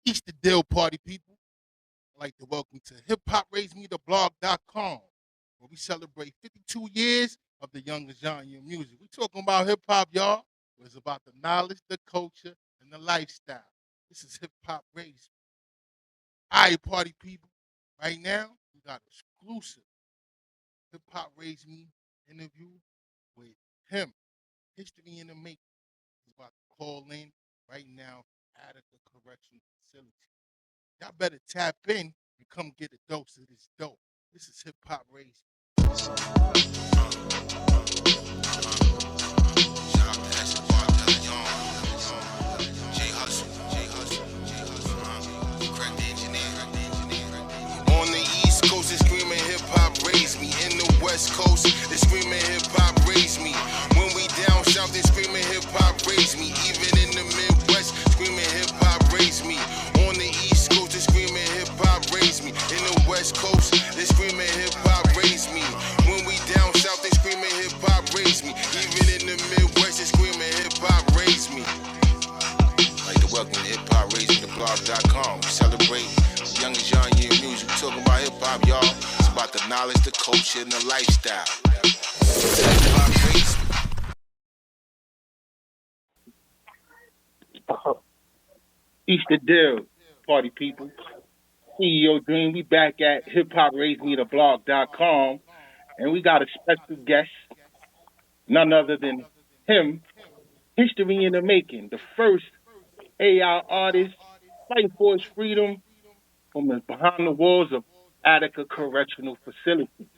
Each the deal, party people. I'd like to welcome to HIPHOPRAISEDME.blog.com, where we celebrate 52 years of the youngest genre of music. We talking about hip hop, y'all. Where it's about the knowledge, the culture, and the lifestyle. This is Hip Hop Raised. All right, party people. Right now, we got exclusive Hip Hop Raised Me interview with him. History in the making. He's about to call in right now, Attica Correctional Facility. Y'all better tap in and come get a dose of this dope. This is Hip Hop Raised. On the East Coast, they screaming hip hop raised me. In the West Coast, they screaming hip hop raised me. When we down south, they screaming hip hop raised me. Even in the Midwest, screaming hip hop raised me. On the East Coast, they screaming hip hop raised me. In the West Coast, they screaming hip hop raised me. When we down south, they screaming hip hop raised me. Even in the Midwest, they screaming hip hop raised me. I'd like to welcome to HIPHOPRAISEDME.blog.com. We celebrate the youngest genre in music. We talking about hip hop, y'all. It's about the knowledge, the culture, and the lifestyle. Hip-hop raised me. Each the deal, party people. C.E.O. Dream, we back at HIPHOPRAISEDME.blog.com, and we got a special guest, none other than him, history in the making, the first AI artist fighting for his freedom from behind the walls of Attica Correctional Facility.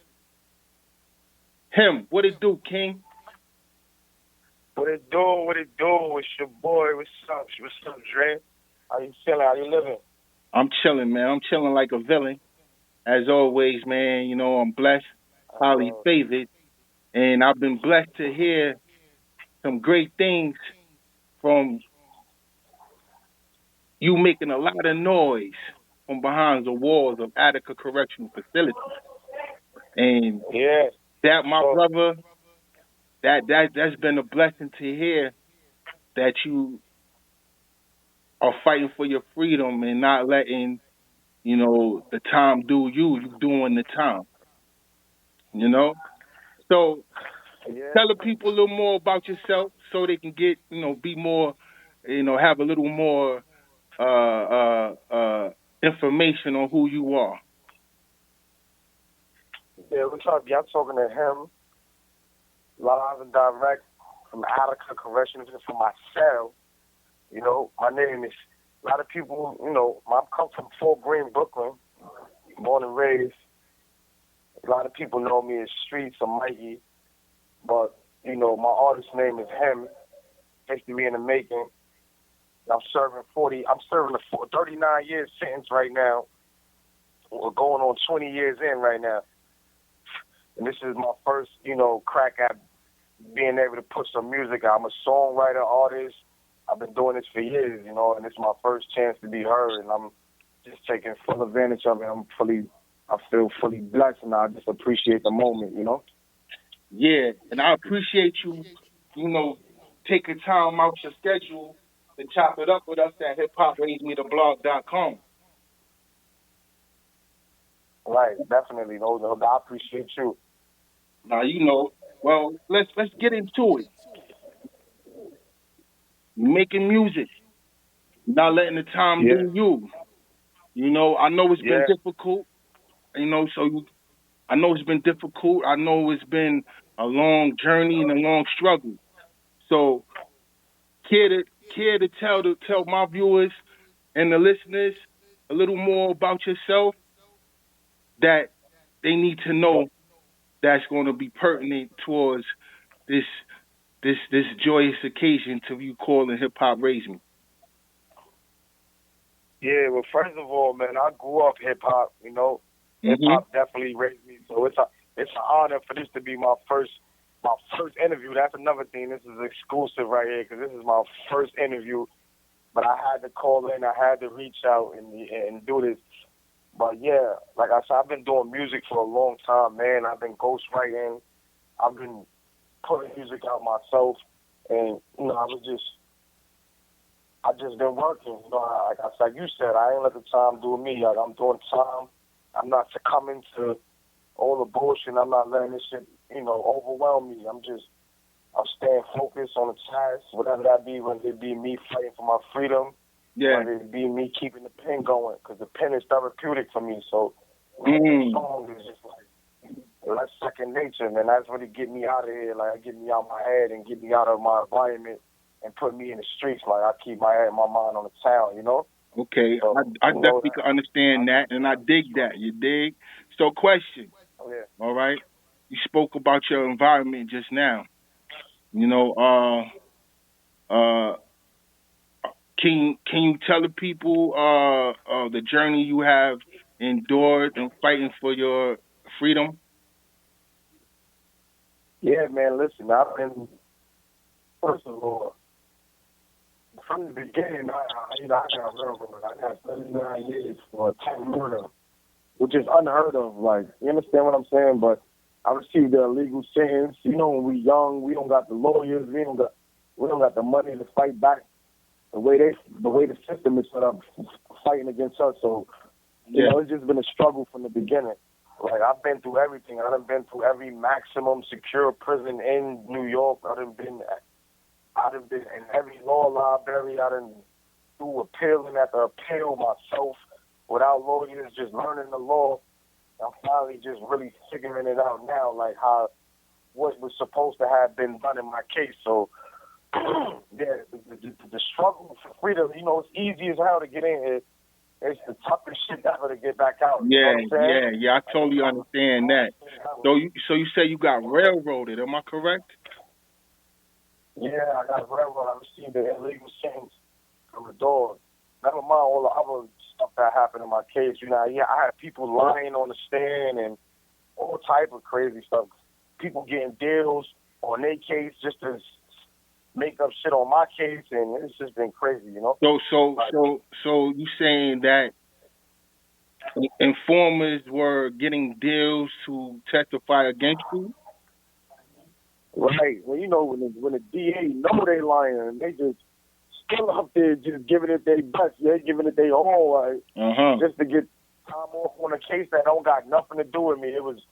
Him, what it do, King? What it do? What it do? It's your boy. What's up? What's up, Dre? How you feeling? How you living? I'm chilling, man. I'm chilling like a villain. As always, man, you know, I'm blessed, highly favored, and I've been blessed to hear some great things from you making a lot of noise from behind the walls of Attica Correctional Facility. And Yeah. that, my brother, that's been a blessing to hear that you are fighting for your freedom and not letting, you know, the time do you doing the time. You know? So tell the people a little more about yourself so they can get, you know, be more, you know, have a little more information on who you are. Yeah, what's up? Y'all talking to him live and direct from Attica Correctional from my cell. You know, my name is, a lot of people, you know, I come from Fort Greene, Brooklyn, born and raised. A lot of people know me as Streets or Mikey, but, you know, my artist name is him, history in the making. I'm serving a 39 years sentence right now. We're going on 20 years in right now. And this is my first, you know, crack at being able to put some music out. I'm a songwriter, artist. I've been doing this for years, you know, and it's my first chance to be heard, and I'm just taking full advantage of it. I feel fully blessed, and I just appreciate the moment, you know? Yeah, and I appreciate you, you know, taking time out your schedule to chop it up with us at HipHopRaisedMeTheBlog.com. Right, definitely. No, I appreciate you. Now, you know, well, let's get into it. Making music, not letting the time do you. You know, I know it's been difficult. You know, I know it's been difficult. I know it's been a long journey and a long struggle. So, care to tell my viewers and the listeners a little more about yourself that they need to know that's going to be pertinent towards this joyous occasion to you calling Hip Hop Raised Me. Yeah, well, first of all, man, I grew up hip hop. You know, hip hop definitely raised me. So it's an honor for this to be my first interview. That's another thing. This is exclusive right here because this is my first interview. But I had to call in. I had to reach out and do this. But yeah, like I said, I've been doing music for a long time, man. I've been ghostwriting. I've been putting music out myself, and you know, I just been working. You know, like you said, I ain't let the time do me. Like, I'm doing time. I'm not succumbing to all the bullshit. I'm not letting this shit, overwhelm me. I'm staying focused on the task, whatever that be, whether it be me fighting for my freedom, whether it be me keeping the pen going, because the pen is therapeutic for me. So, song is just like, that's second nature, man. That's really get me out of here, like, get me out my head and get me out of my environment and put me in the streets. Like, I keep my head and my mind on the town, you know? Okay, So, I definitely can understand that, and I dig that. You dig? So, question. Yeah. All right. You spoke about your environment just now. Can you tell the people the journey you have endured in fighting for your freedom? Yeah, man. Listen, I've been, first of all, from the beginning, I got railroaded. I got 39 years for attempted murder, which is unheard of. Like, you understand what I'm saying? But I received a legal sentence. You know, when we young, we don't got the lawyers, we don't got the money to fight back. The way the system is set up, fighting against us. So, it's just been a struggle from the beginning. Like, I've been through everything. I've been through every maximum secure prison in New York. I've been in every law library. I done do appealing after appeal myself without lawyers, just learning the law. I'm finally just really figuring it out now, like what was supposed to have been done in my case. So, yeah, the struggle for freedom, it's easy as hell to get in here. It's the toughest shit ever to get back out. Yeah, you know what I'm saying? I totally understand that. So you say you got railroaded? Am I correct? Yeah, I got railroaded. I received an illegal sentence from a dog. Never mind all the other stuff that happened in my case. I had people lying on the stand and all type of crazy stuff. People getting deals on their case just to make up shit on my case, and it's just been crazy, So you saying that informers were getting deals to testify against you? Right. Well, when the DA know they lying, and they just still up there just giving it their best, they're giving it their all, like, just to get time off on a case that don't got nothing to do with me. It was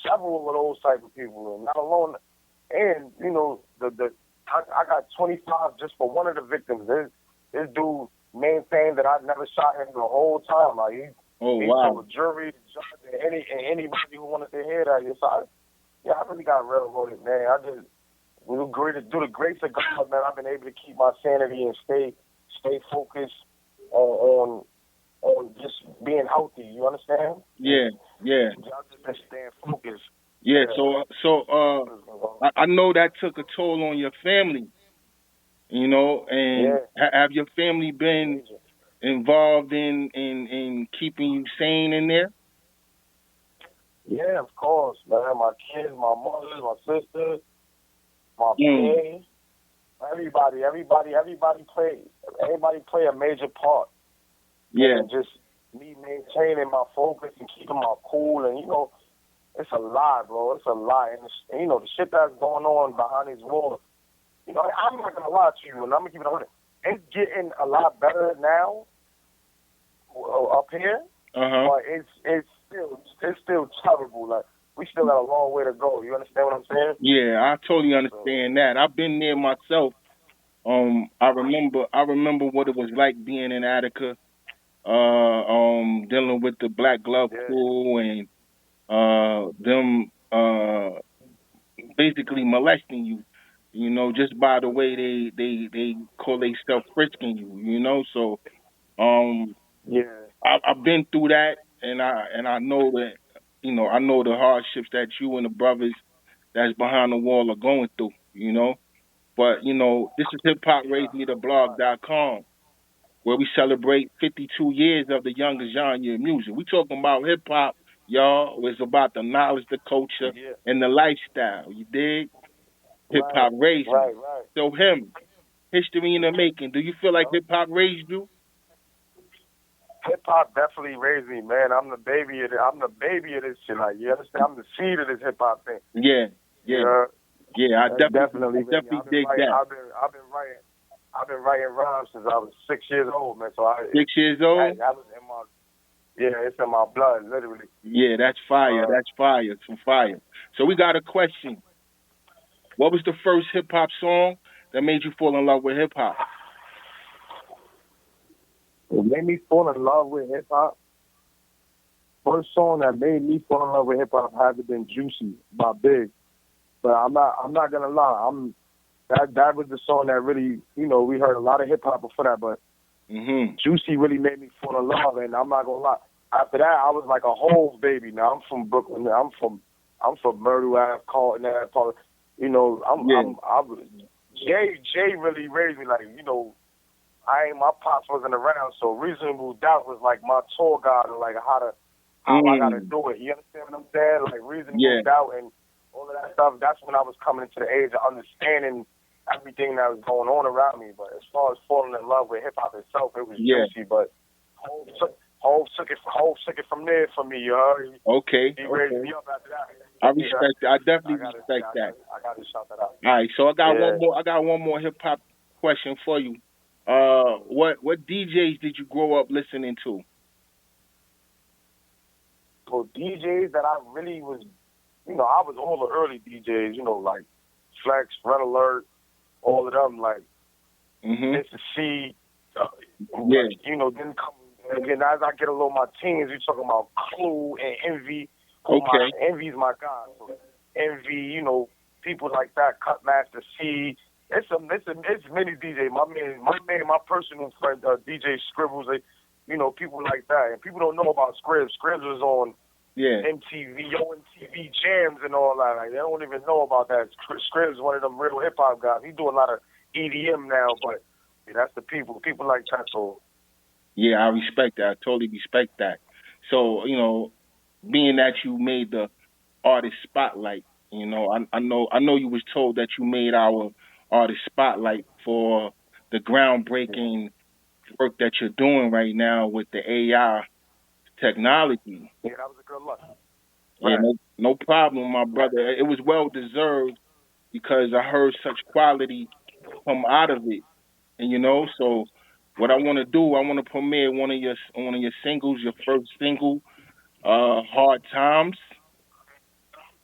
several of those type of people, and not alone. And I got 25 just for one of the victims. This dude maintained that I never shot him the whole time. Like, he told the jury, the judge, and anybody who wanted to hear that. So I really got railroaded, man. I just, through the grace of God, man, I've been able to keep my sanity and stay focused on just being healthy. You understand? Yeah. I've just been staying focused. Yeah. So I know that took a toll on your family. And have your family been involved in keeping you sane in there? Yeah, of course, man. My kids, my mother, my sister, my PA, everybody play a major part. Yeah. And just me maintaining my focus and keeping my cool, and it's a lot, bro. It's a lot, and the shit that's going on behind these walls. I'm not gonna lie to you, and I'm gonna keep it 100. It's getting a lot better now up here, but it's still terrible. Like, we still got a long way to go. You understand what I'm saying? Yeah, I totally understand that. I've been there myself. I remember what it was like being in Attica, dealing with the Black Glove crew and them basically molesting you. Just by the way they call themselves frisking you. So I've been through that, and I know that I know the hardships that you and the brothers that's behind the wall are going through. But this is HIPHOPRAISEDME.blog.com, where we celebrate 52 years of the youngest genre of music. We talking about hip hop, y'all. It's about the knowledge, the culture, and the lifestyle. You dig? Hip hop raised me. Right. So history in the making. Do you feel like hip hop raised you? Hip hop definitely raised me, man. I'm the baby of this shit. Like, you understand? I'm the seed of this hip hop thing. Yeah. I definitely dig that. I've been I've been writing rhymes since I was 6 years old, man. So 6 years old? That was in my, it's in my blood, literally. Yeah, that's fire. That's fire. Some fire. So we got a question. What was the first hip hop song that made you fall in love with hip hop? It made me fall in love with hip hop. First song that made me fall in love with hip hop had to been Juicy by Big. But I'm not gonna lie, that was the song that really, we heard a lot of hip hop before that, but Juicy really made me fall in love, and I'm not gonna lie. After that, I was like a whole baby. Now I'm from Brooklyn. I'm from Myrtle Ave, Carlton Ave. Jay really raised me like, my pops wasn't around, so Reasonable Doubt was like my tour guide and like how I gotta do it. You understand what I'm saying? Like Reasonable Doubt and all of that stuff. That's when I was coming into the age of understanding everything that was going on around me. But as far as falling in love with hip hop itself, it was Juicy. But Hov took it from there for me, you heard? Okay. He raised me up after that. I respect that. I definitely respect that. I gotta shout that out. All right, so I got one more hip hop question for you. What DJs did you grow up listening to? So DJs that I really was, I was all the early DJs, like Flex, Red Alert, all of them, like Mr. C. Then come again as I get a little my teens, we talking about Clue and Envy. Envy's my guy. So Envy, people like that, Cutmaster C. It's many DJs. My personal friend, DJ Scribbles, people like that. And people don't know about Scribs. Scribs was on MTV, MTV Jams and all that. Like, they don't even know about that. Scribs is one of them real hip hop guys. He do a lot of EDM now, but that's the people like that. So yeah, I respect that. I totally respect that. So being that you made the artist spotlight, I know you was told that you made our artist spotlight for the groundbreaking work that you're doing right now with the AI technology. Yeah, that was a good look. Yeah, no problem, my brother. It was well deserved because I heard such quality come out of it, and so what I want to do, I want to premiere one of your singles, your first single, Hard Times.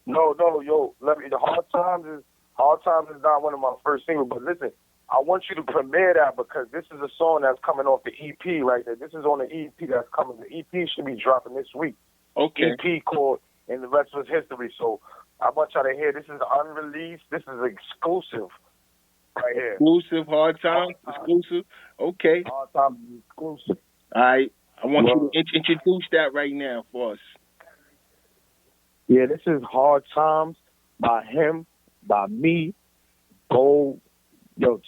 No, yo, the Hard Times is not one of my first singles, but listen, I want you to premiere that because this is a song that's coming off the EP right there. This is on the EP that's coming. The EP should be dropping this week. Okay. EP called And the Rest Was History. So I want y'all to hear, this is unreleased. This is exclusive right here. Exclusive, Hard Times, exclusive. Okay. Hard Times is exclusive. All right. I want you to introduce that right now for us. Yeah, this is Hard Times by him, by me. Go,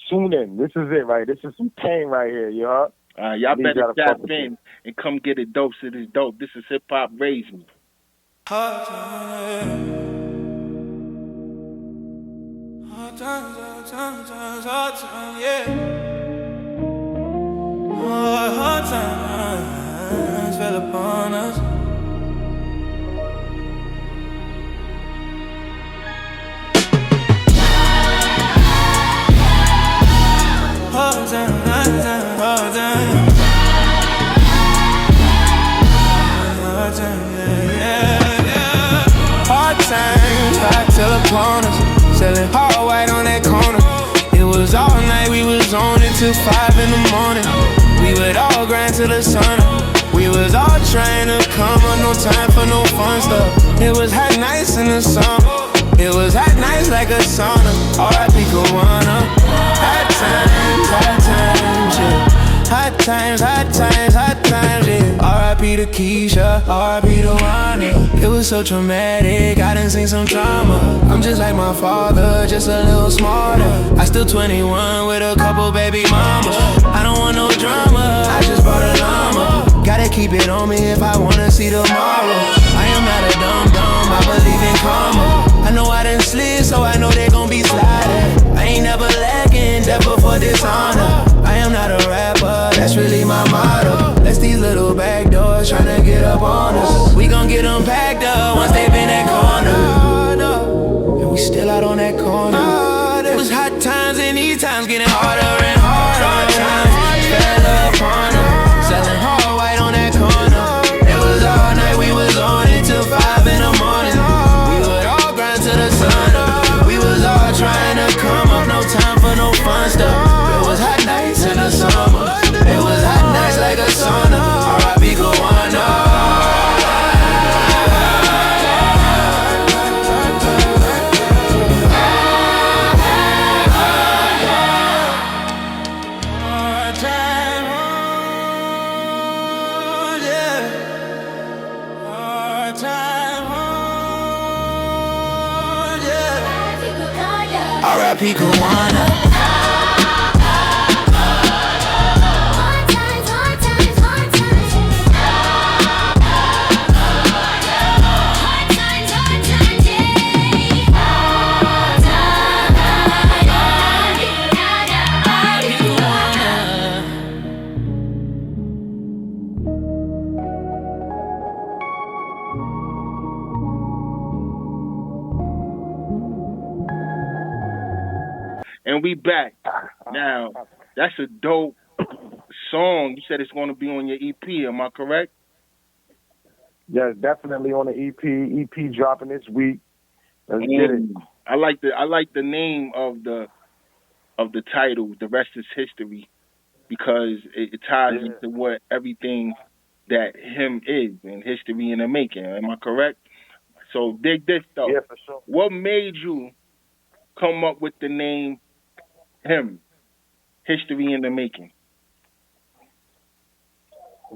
tune in. This is it, right? This is some pain right here, you heard? Y'all better tap in and come get a dose of this dope. This is Hip Hop Raised Me. Hard times, hard times, yeah. Hard times fell upon us. Hard times, hard times, yeah. Hard times, hard till upon us. Selling hard white on that corner. It was all night, we was on it till 5 in the morning. We would all grind till the sun up. We was all trying to come up, no time for no fun stuff. It was hot nights in the summer. It was hot nights like a sauna. R.I.P. Kawana. Hot times, yeah. Hot times, yeah. R.I.P. to Keisha, R.I.P. to Wanda. It was so traumatic, I done seen some drama. I'm just like my father, just a little smarter. I still 21 with a couple baby mamas. I don't want no drama, I just bought a llama. Gotta keep it on me if I wanna see tomorrow. I am not a dumb, I believe in karma. I know I done slid, so I know they gon' be sliding. I ain't never lacking, never for dishonor. I am not a rapper, that's really my motto. Let's these little back doors tryna get up on us. We gon' get them packed up once they been that corner. And we still out on that corner. It was hot times and these times getting harder and harder. R.I.P. Kawana. And we back. Now, that's a dope song. You said it's going to be on your EP. Am I correct? Yes, definitely on the EP. EP dropping this week. Let's get it. I like the name of the title. The rest is history, because it ties into what everything that him is, and history in the making. Am I correct? So dig this though. Yeah, for sure. What made you come up with the name him? History in the making.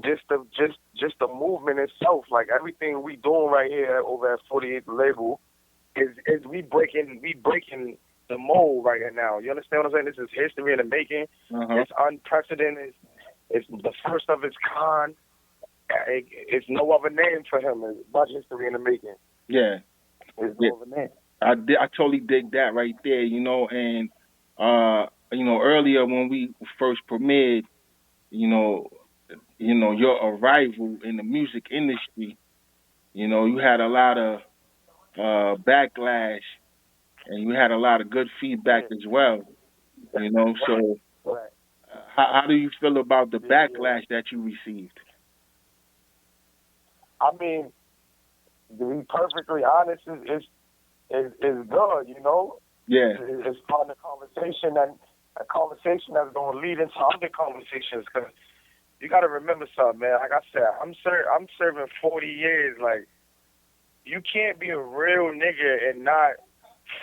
Just the movement itself, like everything we doing right here over at 48 label is we breaking the mold right now. You understand what I'm saying? This is history in the making. It's unprecedented. It's the first of its kind. It's no other name for him. It's but history in the making. Yeah. It's no other name. I totally dig that right there, and earlier when we first premiered, your arrival in the music industry, you had a lot of backlash, and you had a lot of good feedback as well, so how do you feel about the backlash that you received? I mean, to be perfectly honest, is good, Yeah. It's part of the conversation, and a conversation that's going to lead into other conversations, because you got to remember something, man. Like I said, I'm serving 40 years. Like, you can't be a real nigga and not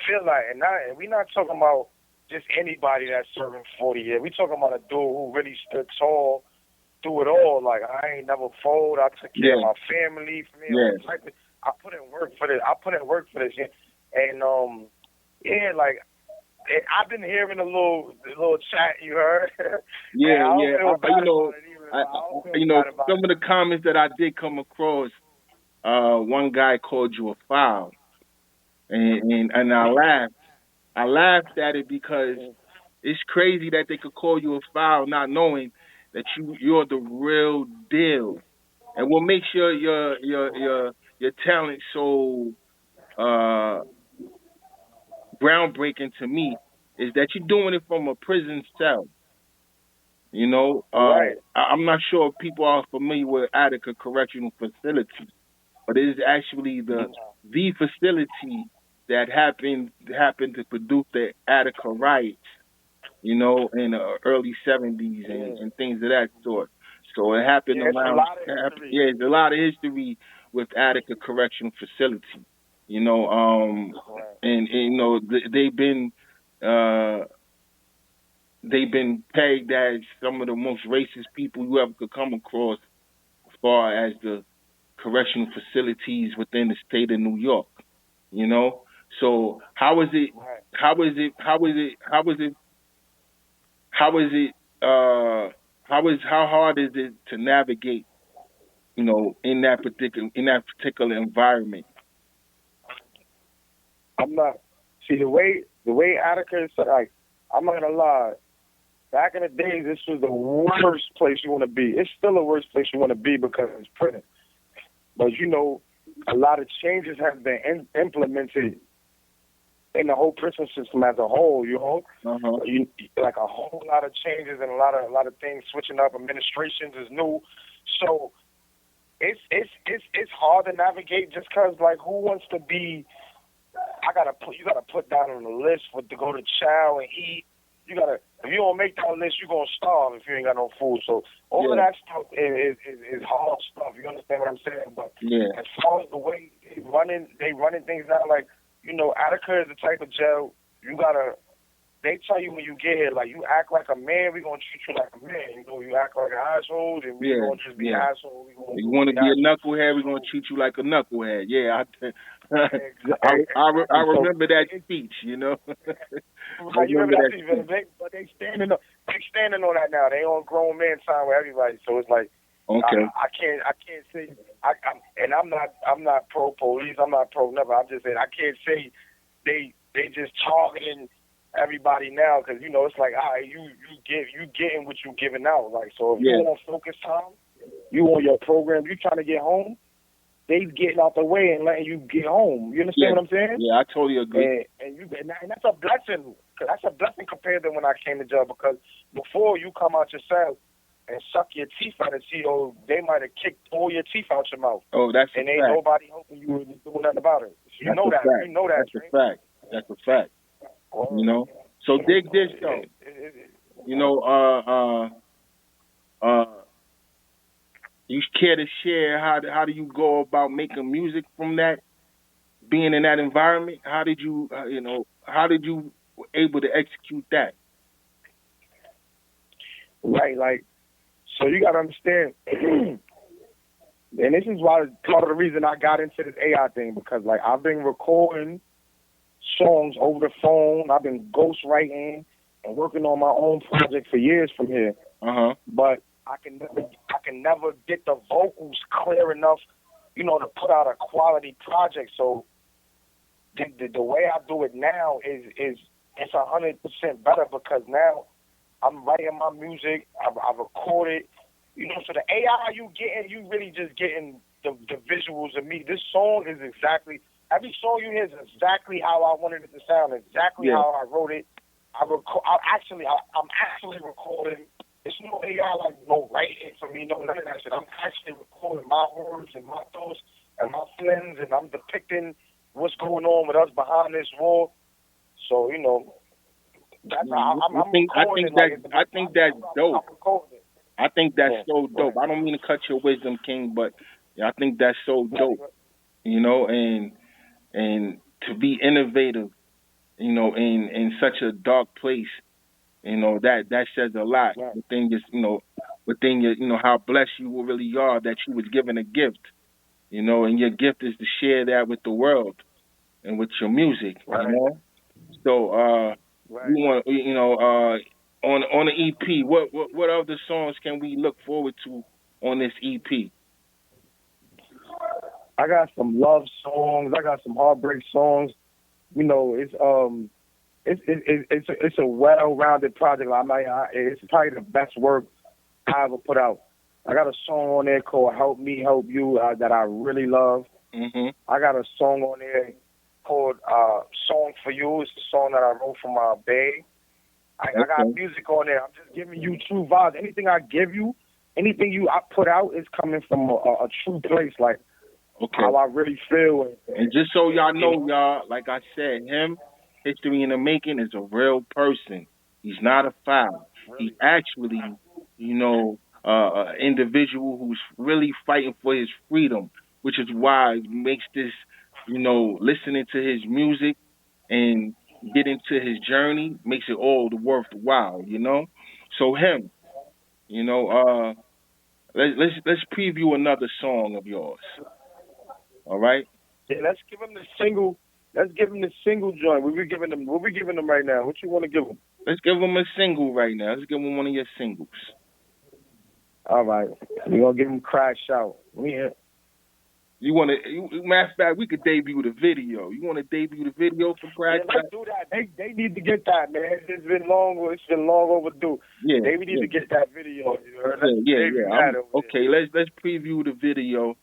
feel like, and we're not talking about just anybody that's serving 40 years. We talking about a dude who really stood tall through it all. Like, I ain't never fold. I took care of my family. I put in work for this. And like, I've been hearing a little chat you heard. Some of the comments that I did come across, one guy called you a foul, and I laughed. I laughed at it because it's crazy that they could call you a foul, not knowing that you're the real deal. And what makes your talent so groundbreaking to me is that you're doing it from a prison cell. I'm not sure if people are familiar with Attica Correctional Facility, but it is actually the facility that happened to produce the Attica riots, in the early 70s and things of that sort. So it happened around. There's a lot of history with Attica Correctional Facility, they've been pegged as some of the most racist people you ever could come across, as far as the correctional facilities within the state of New York. So how hard is it to navigate, in that particular environment? I'm not. See, the way Attica is, like, I'm not gonna lie. Back in the days, this was the worst place you want to be. It's still the worst place you want to be because it's prison. But a lot of changes have been implemented in the whole prison system as a whole. Like a whole lot of changes and a lot of things switching up. Administrations is new, so it's hard to navigate just because, like, who wants to be? You gotta put down on the list to go to chow and eat. If you don't make that list, you're gonna starve if you ain't got no food. So all of that stuff is hard stuff. You understand what I'm saying? But as far as the way they running things now, like, Attica is the type of jail they tell you when you get here, like, you act like a man, we're gonna treat you like a man. You act like an asshole, and we're gonna just be assholes. You want to be a knucklehead, we're gonna treat you like a knucklehead. Yeah, I remember that speech, you know. I You remember remember that that speech? speech. But they standing on that now. They on grown man time with everybody. So it's like, Okay. I can't say I'm not pro police. I'm not pro never. I'm just saying I can't say they just targeting everybody now because you know it's like you getting what you giving out. Like so if you on focus time, you on your program, you trying to get home, they getting out the way and letting you get home. You understand what I'm saying? Yeah, I totally agree. And that's a blessing. Cause that's a blessing compared to when I came to jail because before you come out your cell and suck your teeth out and C.E.O, they might have kicked all your teeth out your mouth. Oh, that's and a ain't fact. nobody hoping you would do nothing about it. You know that. Fact. You know that. That's a fact. That's a fact. You know. So dig this though. You know, you care to share how do you go about making music from that, being in that environment? How did you how did you able to execute that? Right, like so you gotta understand. And this is why part of the reason I got into this AI thing because like I've been recording songs over the phone. I've been ghostwriting and working on my own project for years from here. But I can never get the vocals clear enough, you know, to put out a quality project. So the way I do it now is it's 100% better because now I'm writing my music. I record it. You know, so the AI you really just getting the visuals of me. This song is exactly, every song you hear is exactly how I wanted it to sound, exactly how I wrote it. I'm actually recording. It's no AI, like, no writing for me, no none of that shit. I'm actually recording my words and my thoughts and my feelings, and I'm depicting what's going on with us behind this wall. So, you know, that's how I'm recording. I think that's dope. I think that's so dope. I don't mean to cut your wisdom, King, but I think that's so dope. You know, and to be innovative, you know, in such a dark place, you know, that says a lot. Within just, you know, within your, you know, how blessed you really are that you was given a gift, you know, and your gift is to share that with the world and with your music, you know. So we want, you know, on the EP, what other songs can we look forward to on this EP? I got some love songs. I got some heartbreak songs. You know, it's a well-rounded project. It's probably the best work I ever put out. I got a song on there called "Help Me, Help You" that I really love. I got a song on there called "Song for You." It's the song that I wrote for my bae. I got music on there. I'm just giving you true vibes. Anything I give you, anything I put out is coming from a true place, like how I really feel. And just so y'all know, y'all, like I said, him, History in the Making, is a real person. He's not a file. He's actually, you know, an individual who's really fighting for his freedom, which is why it makes this, you know, listening to his music and getting to his journey makes it all the worthwhile, you know. So him, you know, let's preview another song of yours. All right. Yeah, let's give him the single. Let's give him the single joint. What we giving them right now? What you want to give him? Let's give him a single right now. Let's give him one of your singles. All right. We're gonna give him "Crash Out." You want to? Matter of fact, we could debut the video. You want to debut the video for Crash Out? Let's do that. They need to get that, man. It's been long overdue. Yeah. They need to get that video. Okay, let's preview the video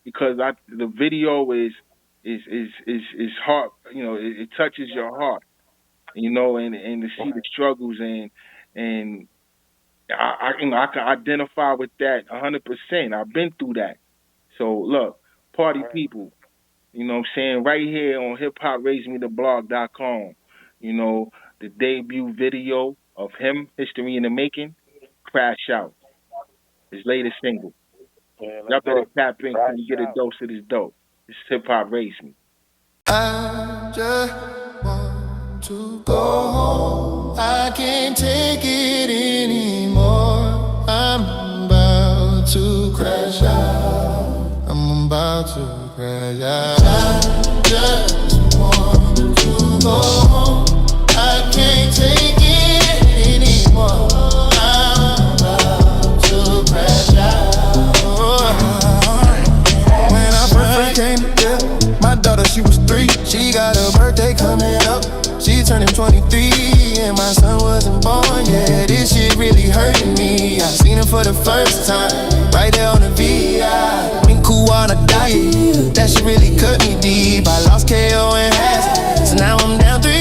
because the video is heart. You know, it touches your heart. You know, and to see the struggles and I can identify with that 100%. I've been through that. So look, party people, you know what I'm saying, right here on HIPHOPRAISEDME.com, you know, the debut video of him, History in the Making, "Crash Out," his latest single. Y'all better tap in and get a dose of this dope. It's Hip Hop Raised Me. I just want to go home. I can't take it anymore. I'm about to crash out. I'm about to crash out. for the first time, right there on the VI. Been cool on a diet, that shit really cut me deep. I lost KO and Hass, so now I'm down 3.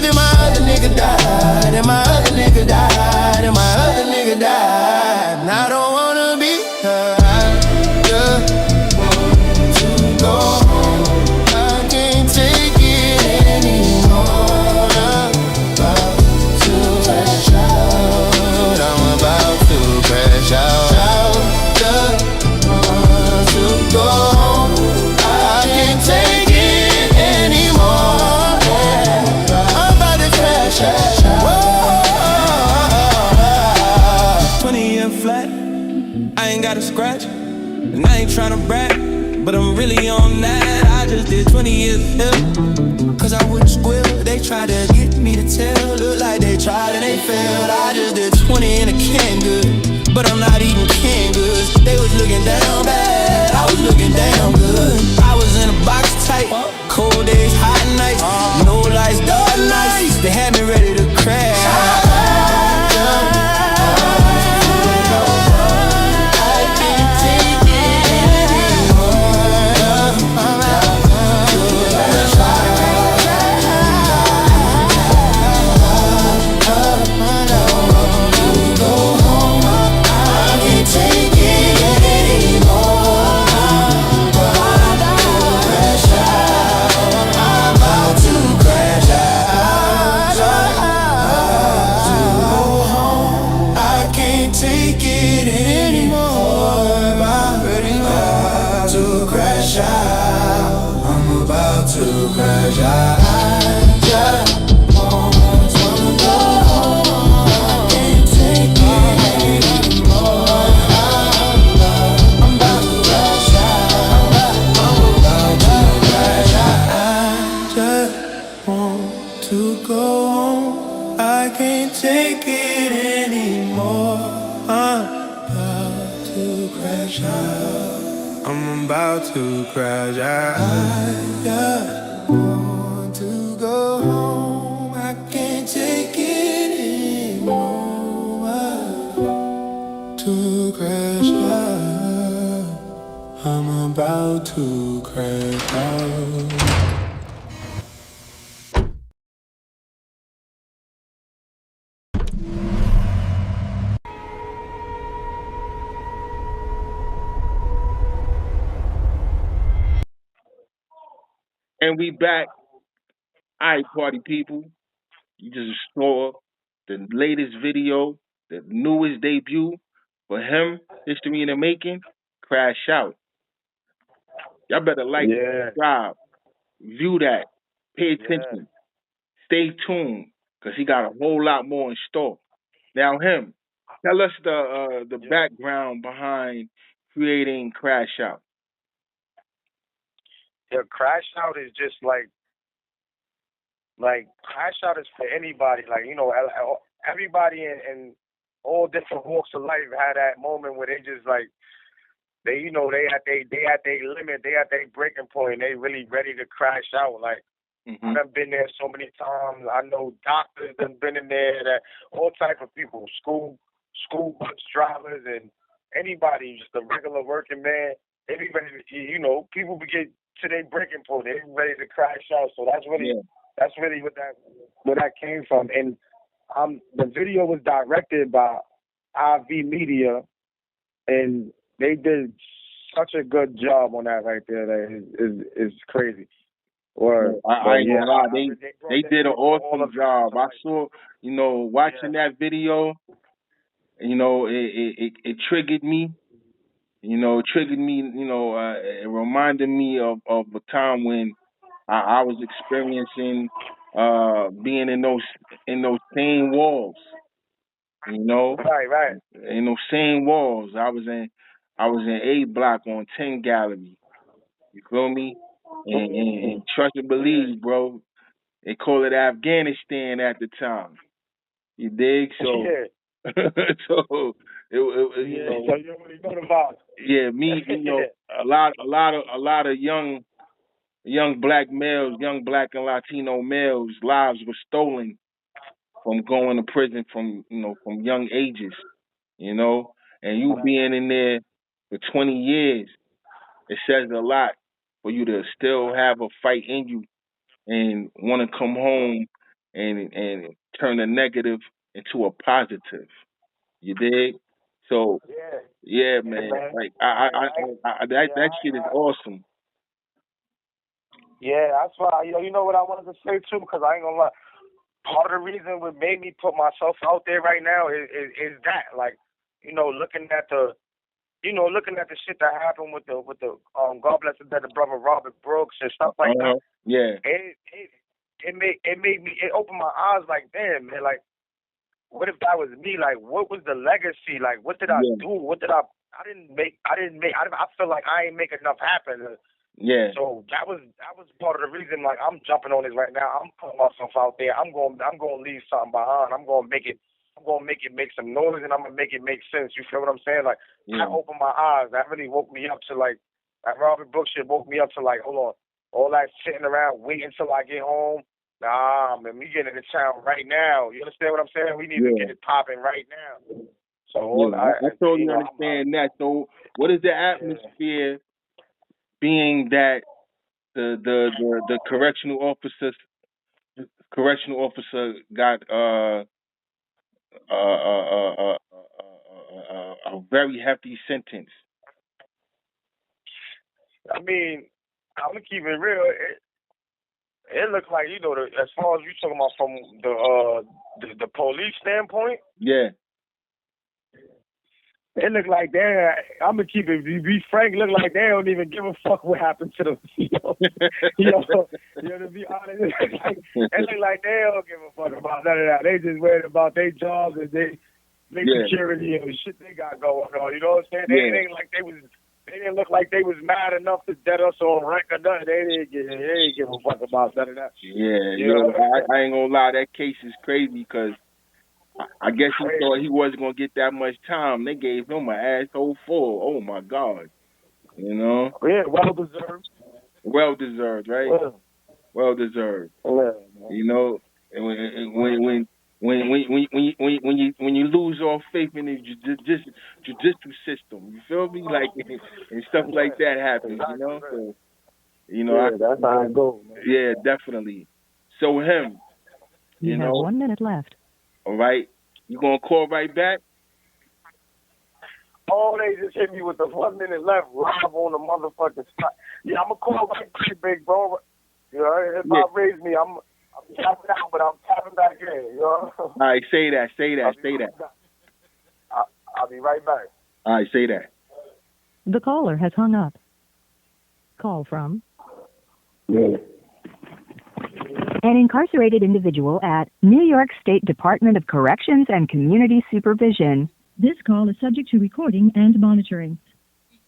Then my other nigga died, and my other nigga died, and my other nigga died. And I don't wanna be her. I just want to go home. I can't take it anymore. I'm about to crash out. I'm about to crash out. Just want to go home. I can't take it anymore. I'm about to crash out. 20-year flat, I ain't got a scratch. And I ain't tryna brag, but I'm really on that. I just did 20 years here, cause I wouldn't squeal. They tried to get me to tell, look like they tried and they failed. I just did 20 in a can good, but I'm not eating canned goods. They was looking down bad, I was looking damn good. I was in a box tight, cold days, hot nights, no lights, dark nights. They had me ready to crash. I'm about to crash out. I just want to go home. I can't take it anymore. To crash out. I'm about to crash out. And we back. All right, party people. You just saw the latest video, the newest debut for him, History in the Making, Crash Out. Y'all better like, subscribe, view that, pay attention, stay tuned, because he got a whole lot more in store. Now, him, tell us the background behind creating Crash Out. Yeah, Crash Out is just like Crash Out is for anybody. Like, you know, everybody in all different walks of life had that moment where they just like they, you know, they at their limit, they at their breaking point, they really ready to crash out. Like, I've been there so many times. I know doctors have been in there, that all type of people, school bus drivers and anybody, just a regular working man. They be ready to, you know, people be get to their breaking point. They be ready to crash out. So that's really what that came from. And the video was directed by IV Media, and they did such a good job on that right there. That is crazy. Or I ain't gonna lie, they did an awesome job. I saw, you know, watching that video, you know, it triggered me. You know, it triggered me. You know, it reminded me of a time when I was experiencing being in those same walls. You know, right. In those same walls. I was in A block on 10 Gallery. You feel me? And trust and believe, bro. They call it Afghanistan at the time. You dig? So, so it you know. So you already know the vibe. Yeah, me, you know, a lot of young black males, young black and Latino males' lives were stolen from going to prison from young ages, you know. And you being in there for 20 years, it says a lot for you to still have a fight in you and want to come home and turn a negative into a positive. You dig? So yeah, man. Like that shit is awesome. Yeah, that's why. You know what I wanted to say too, because I ain't gonna lie. Part of the reason what made me put myself out there right now is that, like, looking at the shit that happened with the God bless the dead, the brother Robert Brooks and stuff like that. Yeah. It made me, it opened my eyes, like, damn, man, like, what if that was me? Like, what was the legacy? Like, what did I do? What did I feel like I ain't make enough happen. Yeah. So that was part of the reason. Like, I'm jumping on this right now. I'm putting myself out there. I'm going to leave something behind. I'm going to make it make some noise, and I'm gonna make it make sense. You feel what I'm saying? Like, that opened my eyes. That really woke me up to, like, that Robert Brooks shit woke me up to, like, hold on, all that sitting around waiting till I get home. Nah, man, we getting into town right now. You understand what I'm saying? We need to get it popping right now. So I totally understand that. So, what is the atmosphere? Being that the correctional officer got a very hefty sentence. I mean, I'm gonna keep it real. It looks like, as far as you talking about from the police standpoint. Yeah. It look like I'm gonna keep it. Be frank. Look like they don't even give a fuck what happened to them. To be honest, it look like they don't give a fuck about none of that. They just worried about their jobs and their security and the shit they got going on. You know what I'm saying? They didn't look like they was mad enough to dead us on record. They didn't give a fuck about none of that shit. I ain't gonna lie. That case is crazy because I guess he thought he wasn't gonna get that much time. They gave him an asshole full. Oh my God, Yeah, well deserved. Well deserved, right? Yeah. Well deserved. Yeah, when you lose all faith in the judicial system, you feel me? Like, and stuff like that happens, So, that's how it goes, man. Yeah, definitely. So him, you have 1 minute left. All right, you gonna call right back? Oh, they just hit me with the 1 minute left live on the motherfucking spot. Yeah, I'm gonna call right back, big bro. If I raise me, I'm tapping out, but I'm tapping back in. All right, say that. I'll be right back. All right, say that. The caller has hung up. Call from an incarcerated individual at New York State Department of Corrections and Community Supervision. This call is subject to recording and monitoring.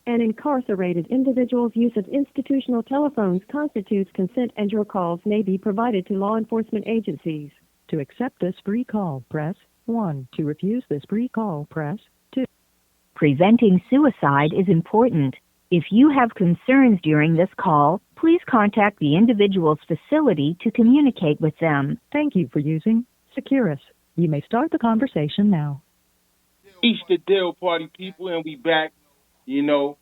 An incarcerated individual's use of institutional telephones constitutes consent, and your calls may be provided to law enforcement agencies. To accept this free call, press 1. To refuse this free call, press 2. Preventing suicide is important. If you have concerns during this call, please contact the individual's facility to communicate with them. Thank you for using Securus. You may start the conversation now. Easter Deal Party people, and we back. Him.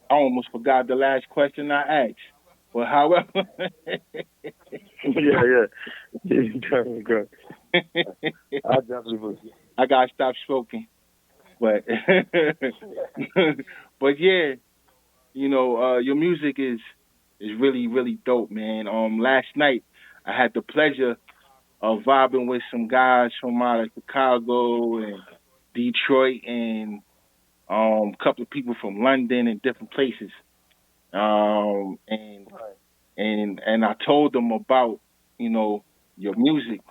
I almost forgot the last question I asked. But however, yeah. Good. I definitely will. I gotta stop smoking, but but yeah, your music is really, really dope, man. Last night I had the pleasure of vibing with some guys from out of Chicago and Detroit and a couple of people from London and different places. And I told them about, your music,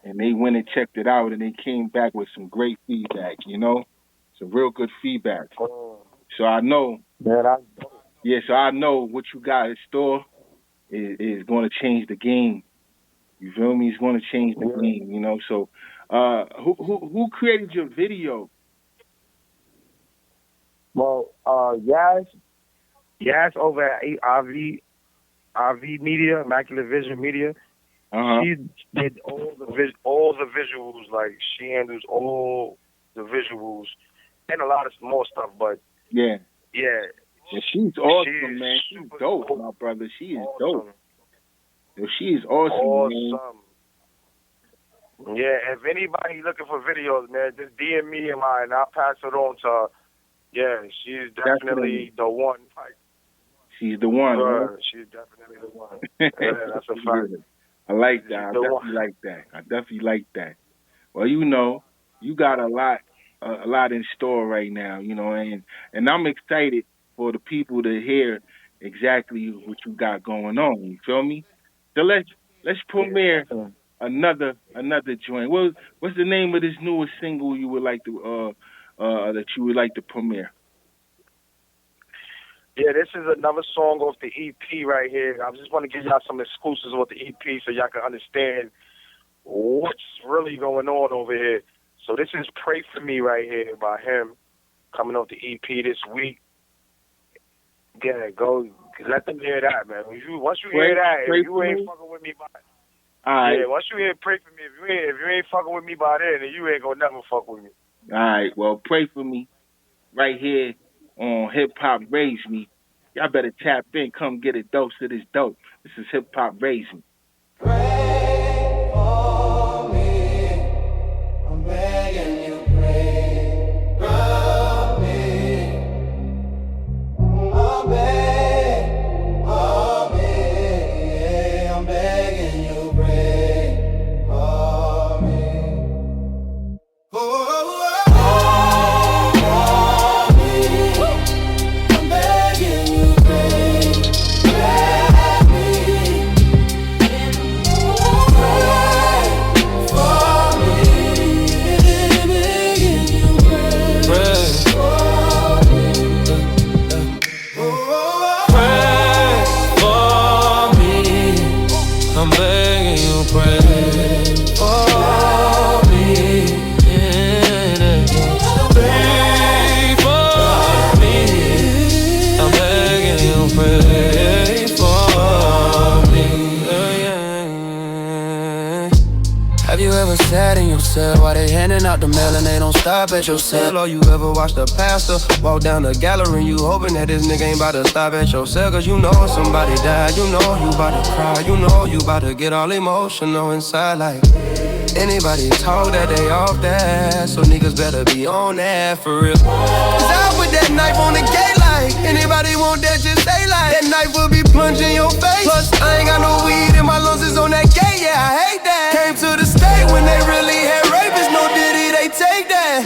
and they went and checked it out, and they came back with some great feedback, some real good feedback. So I know, so I know what you got in store is going to change the game. You feel me? It's going to change the game, So, who created your video? Well, Yas over at RV Media, Immaculate Vision Media. She did all the visuals. Like she handles all the visuals and a lot of more stuff. But yeah, she's awesome, man. She's dope, my brother. She is dope. Yo, she is awesome, man. Yeah, if anybody looking for videos, man, just DM me and I'll pass it on to her. Yeah, she's definitely the one. She's the one, right? She's definitely the one. Yeah, that's a fact. I like that. I definitely like that. Well, you know, you got a lot in store right now, you know, and I'm excited for the people to hear exactly what you got going on. You feel me? So let's premiere another joint. What's the name of this newest single you would like to that you would like to premiere? Yeah, this is another song off the EP right here. I just want to give y'all some exclusives with the EP so y'all can understand what's really going on over here. So this is Pray For Me right here by him, coming off the EP this week. Yeah, go let them hear that, man. Once you hear that, if you ain't fucking with me by right. Yeah, once you hear Pray For Me, if you ain't fucking with me by then you ain't gonna never fuck with me. All right, well, Pray For Me right here on Hip Hop Raise Me. Y'all better tap in, come get a dose of this dope. This is Hip Hop Raise Me. Pray for me, I'm begging you, pray for me, I'm begging for me, I'm begging you, pray for me. I'm begging you, pray for me. Pray for me. I'm begging you, pray for me. Have you ever sat in your cell while they handing out the mail and they don't stop at your cell? Or you ever watched a pastor walk down the gallery and you hoping that this nigga ain't about to stop at your cell? Cause you know somebody died, you know you about to cry, you know you about to get all emotional inside. Like anybody talk that they off that, so niggas better be on that for real. Cause I put that knife on the gate like anybody want that, just say like that knife will be plunging your face. Plus I ain't got no weed in my lungs, it's on that gate, yeah I hate that. Came to the state when they really had rapists, no diddy, they take that.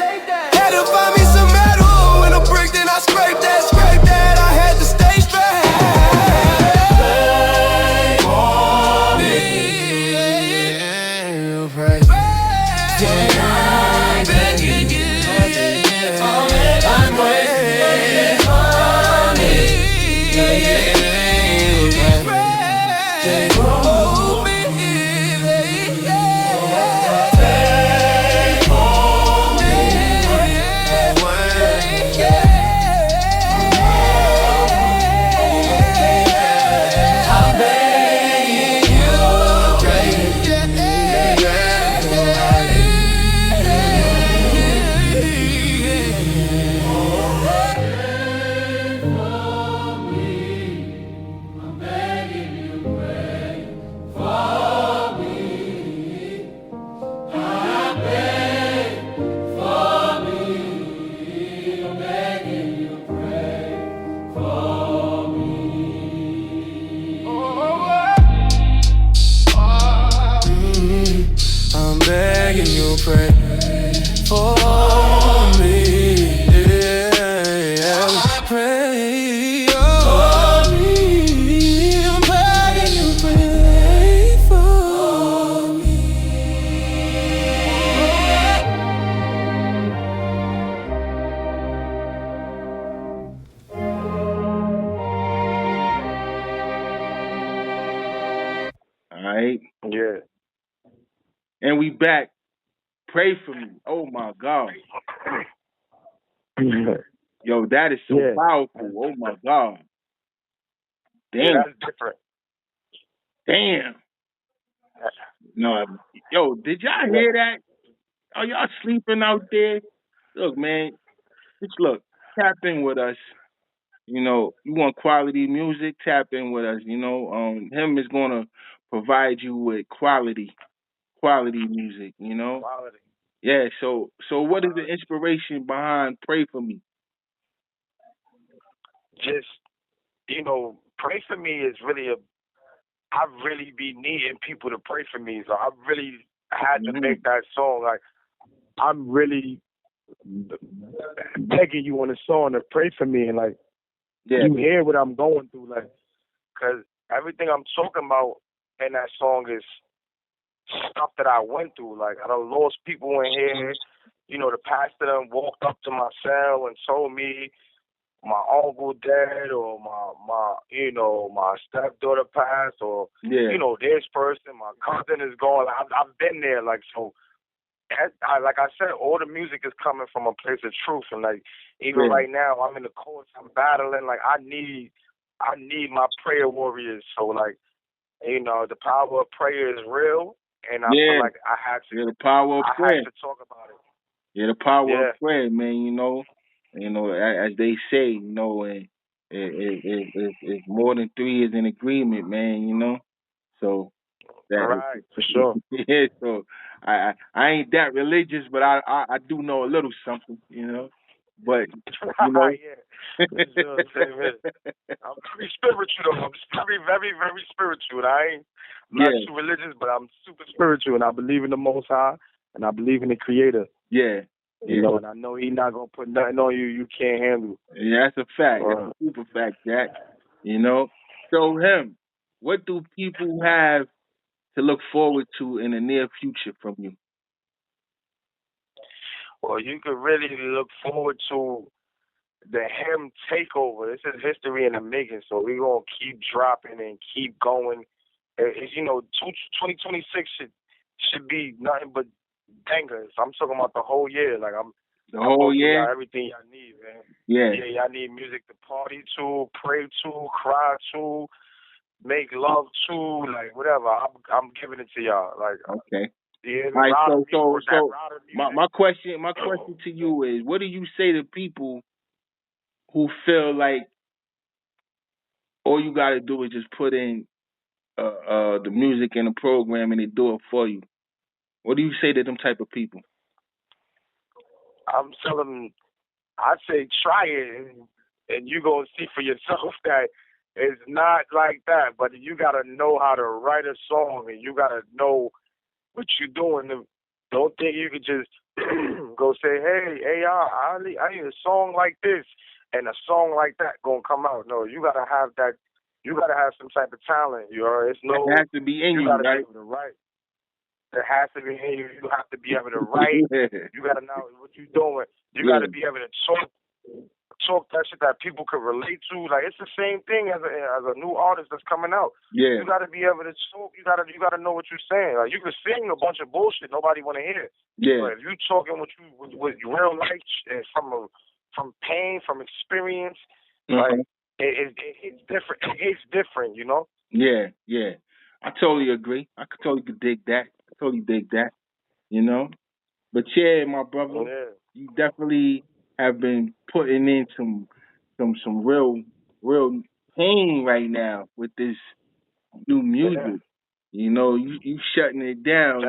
Had to find me some metal and a brick, then I scraped that, I had to stay straight. Pray for me, pray. I'm begging you, I'm waiting for me. Pray for me, yeah. Pray for me. I'm begging you, pray for me. All right. Yeah. And we back. Pray for me. Oh my God. Yo, that is so powerful. Oh my God. Damn. Yeah, that's different. Damn. No, yo, did y'all hear that? Are y'all sleeping out there? Look, man, just look, tap in with us. You know, you want quality music, tap in with us. You know, him is gonna provide you with quality music. You know, Quality. yeah. So what is the inspiration behind "Pray for Me"? Just, pray for me is really I really be needing people to pray for me. So I really had to Mm-hmm. make that song. Like, I'm really begging you on the song to pray for me. And, like, you hear what I'm going through. Like, because everything I'm talking about in that song is stuff that I went through. Like, I done lost people in here. The pastor done walked up to my cell and told me my uncle dead, or my stepdaughter passed, or this person, my cousin is gone. I've been there, like, so. Like I said, all the music is coming from a place of truth, and like even right now, I'm in the courts, I'm battling. Like I need my prayer warriors. So like, the power of prayer is real, and I feel like I had to. The power of prayer. Had to talk about it. Yeah, the power of prayer, man. As they say, it's more than three is in agreement, man. So that right, for sure. yeah. So I ain't that religious, but I do know a little something, But yeah, for sure. I'm pretty spiritual though. I'm very, very, very spiritual. I'm not too religious, but I'm super spiritual, and I believe in the Most High, and I believe in the Creator. Yeah. And I know He's not gonna put nothing on you can't handle. Yeah, that's a fact. That's a super fact, Jack. So him, what do people have to look forward to in the near future from you? Well, you could really look forward to the H.I.M takeover. This is history in the making, so we're gonna keep dropping and keep going. 2026 should be nothing but bangers. I'm talking about the whole year. Like the whole year, everything y'all need, man. Yeah, y'all need music to party to, pray to, cry to, make love to, like whatever. I'm giving it to y'all. Like okay. Yeah, all right, so my question to you is, what do you say to people who feel like all you got to do is just put in the music in the program and they do it for you? What do you say to them type of people? I'm telling them, I say try it, and you gonna see for yourself that it's not like that. But you gotta know how to write a song, and you gotta know what you're doing. Don't think you could just go say, "Hey, A.I., I need a song like this and a song like that gonna come out." No, you gotta have that. You gotta have some type of talent. It has to be in you, gotta right? be able to write. It has to be in you. You have to be able to write. You gotta know what you're doing. You gotta be able to talk that shit that people could relate to. Like it's the same thing as a new artist that's coming out. Yeah. You gotta be able to talk. You gotta know what you're saying. Like you can sing a bunch of bullshit nobody wanna hear. Yeah. But if you talking with real life and from pain, from experience, like it's different. It's different, Yeah, yeah. I totally agree. I totally could dig that. I totally dig that. But yeah, my brother, you definitely have been putting in some real pain right now with this new music. You shutting it down.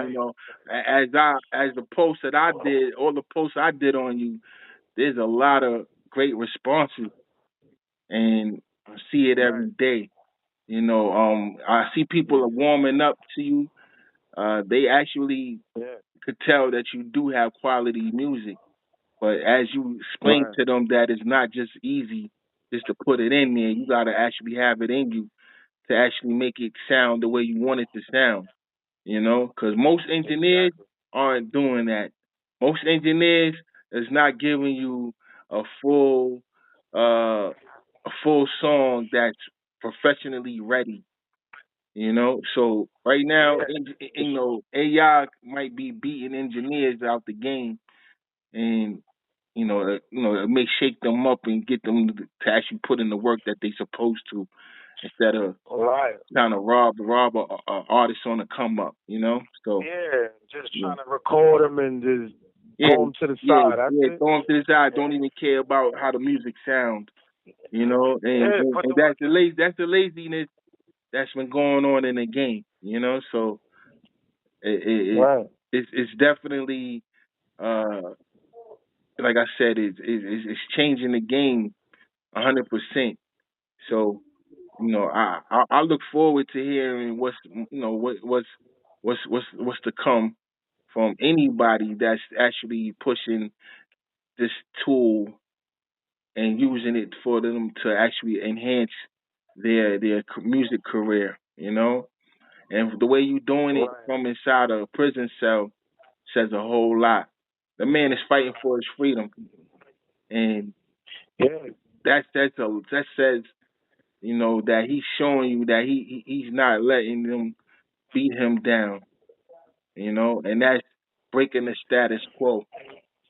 As the post that I did, all the posts I did on you, there's a lot of great responses, and I see it every day. I see people are warming up to you. They actually could tell that you do have quality music. But as you explain to them that it's not just easy just to put it in there, you got to actually have it in you to actually make it sound the way you want it to sound. Because most engineers aren't doing that. Most engineers is not giving you a full song that's professionally ready. So right now, AI might be beating engineers out the game, and it may shake them up and get them to actually put in the work that they supposed to. instead of trying to rob a artist on the come up, you know. So just trying to record them and just throw them to the side. Throw them to the side. Don't even care about how the music sounds, you know. And that's the laziness that's been going on in the game, you know. So it's definitely like I said, it's changing the game 100%. So, you know, I look forward to hearing what's to come from anybody that's actually pushing this tool and using it for them to actually enhance their music career, you know. And the way you're doing it from inside a prison cell says a whole lot. The man is fighting for his freedom, and that says, you know, that he's showing you that he's not letting them beat him down, you know, and that's breaking the status quo.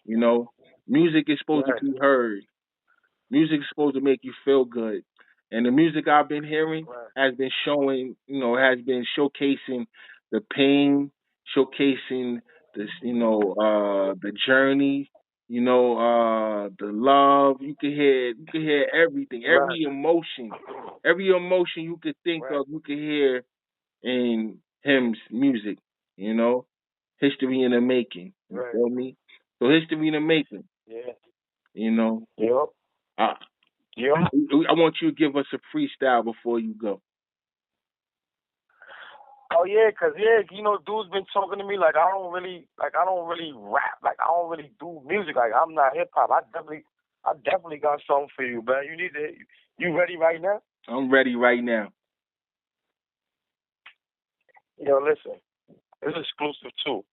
You know, music is supposed to be heard. Music is supposed to make you feel good. And the music I've been hearing has been showing, you know, has been showcasing the pain, showcasing this, you know, the journey, you know, the love. You can hear everything, every emotion you could think of, you can hear in hymns music, you know. History in the making. You feel me? So history in the making. You know. I want you to give us a freestyle before you go. Oh yeah, 'cause you know, dude's been talking to me like I don't really rap, like I don't really do music, like I'm not hip hop. I definitely got something for you, man. You ready right now? I'm ready right now. Yo, listen, this is exclusive too.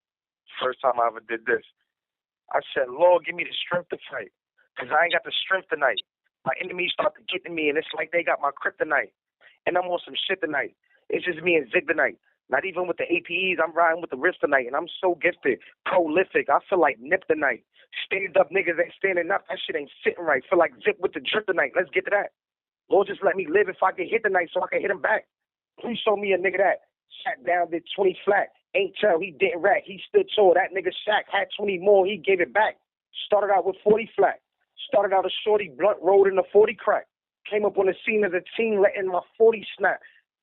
First time I ever did this. I said, Lord, give me the strength to fight, 'cause I ain't got the strength tonight. My enemies start to get to me, and it's like they got my kryptonite. And I'm on some shit tonight. It's just me and Zig tonight. Not even with the APEs, I'm riding with the wrist tonight, and I'm so gifted, prolific. I feel like Nip tonight. Stand up niggas ain't standing up. That shit ain't sitting right. Feel like Zip with the drip tonight. Let's get to that. Lord, just let me live if I get hit tonight so I can hit him back. Please show me a nigga that sat down, did 20 flat. Ain't tell he didn't rack. He stood tall. That nigga Shaq had 20 more. He gave it back. Started out with 40 flat. Started out a shorty blunt rolled in a 40 crack. Came up on the scene as a team letting my 40 snap.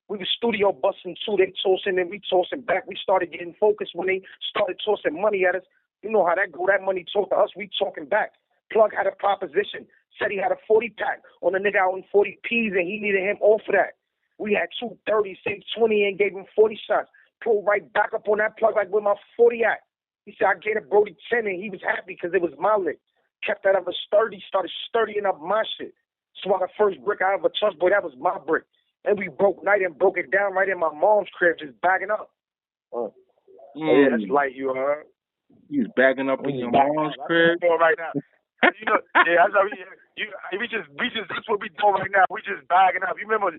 We was studio busting too. They tossing and we tossing back. We started getting focused when they started tossing money at us. You know how that go. That money talk to us. We talking back. Plug had a proposition. Said he had a 40 pack on a nigga out in 40 P's and he needed him off of that. We had 230, saved 20 and gave him 40 shots. Pulled right back up on that plug like where my 40 at. He said I gave a Brody 10 and he was happy because it was my lick. Kept that of a sturdy, started sturdying up my shit. Swung the first brick I ever touched, boy, that was my brick. And we broke night and broke it down right in my mom's crib, just bagging up. Oh yeah, that's light, you heard. You was bagging up in your mom's crib? Right now. You know, yeah, that's how we just that's what we doing right now. We just bagging up. You remember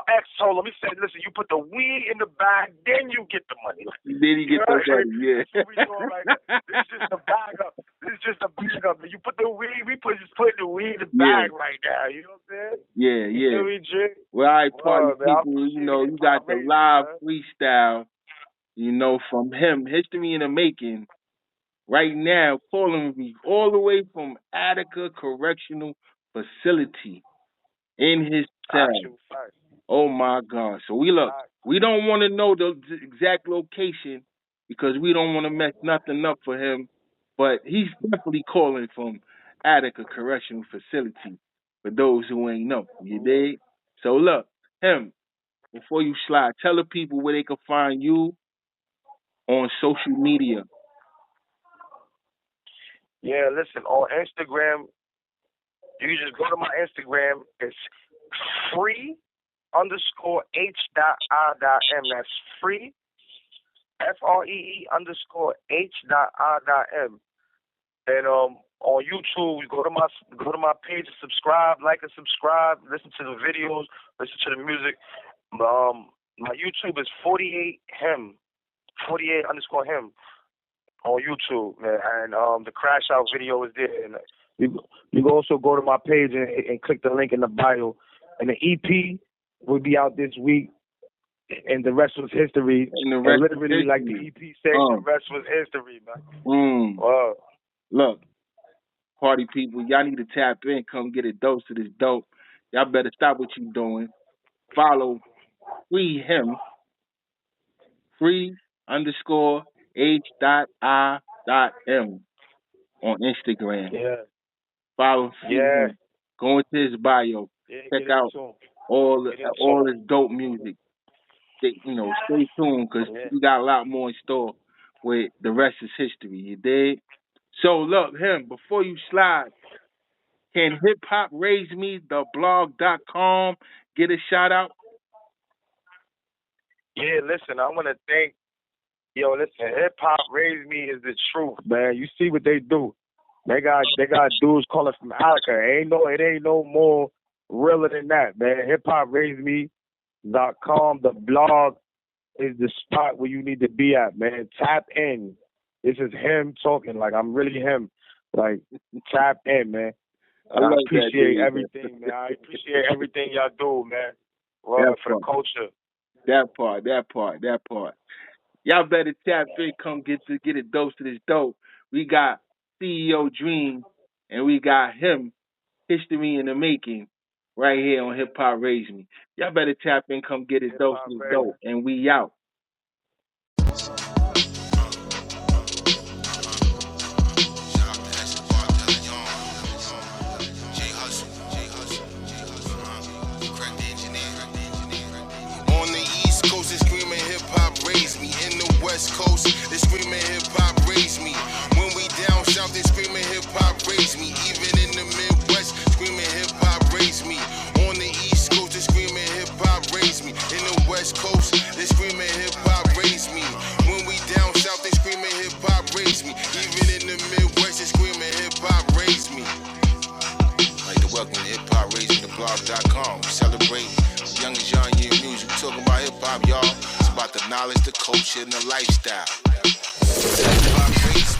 X told him, he said, listen, you put the weed in the bag, then you get the money. Then you get the money, yeah. That's what we doing right now. This is just a bag up. You put the weed, just putting the weed in the bag right now. You know what I'm saying? Yeah. You know, well, all right, party people, you know, you got the live freestyle, you know, from him, History in the Making. Right now, calling me all the way from Attica Correctional Facility in his cell. Oh my God! So we don't want to know the exact location because we don't want to mess nothing up for him. But he's definitely calling from Attica Correctional Facility. For those who ain't know, you dig? So look, him. Before you slide, tell the people where they can find you on social media. Yeah, listen, on Instagram, you can just go to my Instagram. It's free_H.I.M. That's free, FREE_H.I.M. And on YouTube, go to my page and subscribe, like and subscribe, listen to the videos, listen to the music. My YouTube is 48HIM, 48_HIM. On YouTube, man, and the crash out video is there. And you can also go to my page and click the link in the bio. And the EP will be out this week, and the rest was history. And literally, like the EP said, the rest was history, man. Look, party people, y'all need to tap in. Come get a dose of this dope. Y'all better stop what you doing. Follow Free Him, free_H.I.M on Instagram. Yeah. Follow Free Him. Go into his bio. Check out all his dope music. Stay tuned because we got a lot more in store with the rest is history. You dig? So look, before you slide, can HIPHOPRAISEDME the blog.com get a shout out? Yeah, listen, I want to thank, Hip Hop Raised Me is the truth, man. You see what they do. They got dudes calling from Attica. It ain't no more realer than that, man. HIPHOPRAISEDME.com, the blog is the spot where you need to be at, man. Tap in. This is him talking. Like, I'm really him. Like, tap in, man. I appreciate everything, man. I appreciate everything y'all do, man. For the culture. That part. Y'all better tap in. Come get a dose of this dope. We got C.E.O. Dream, and we got him, History in the Making, right here on Hip Hop Raised Me. Y'all better tap in. Come get a dose of this dope, and we out. West Coast, they screaming hip hop raised me. When we down south, they screaming hip hop raised me. Even in the Midwest, screaming hip hop raised me. On the East Coast, they screaming hip hop raised me. In the West Coast, they screaming hip hop raised me. When we down south, they screaming hip hop raised me. Even in the Midwest, they screaming hip hop raised me. I'd like to welcome to HIPHOPRAISEDME.blog.com. We celebrate young as young year music. We talking about hip hop, y'all. About the knowledge, the culture, and the lifestyle. Hip-hop raised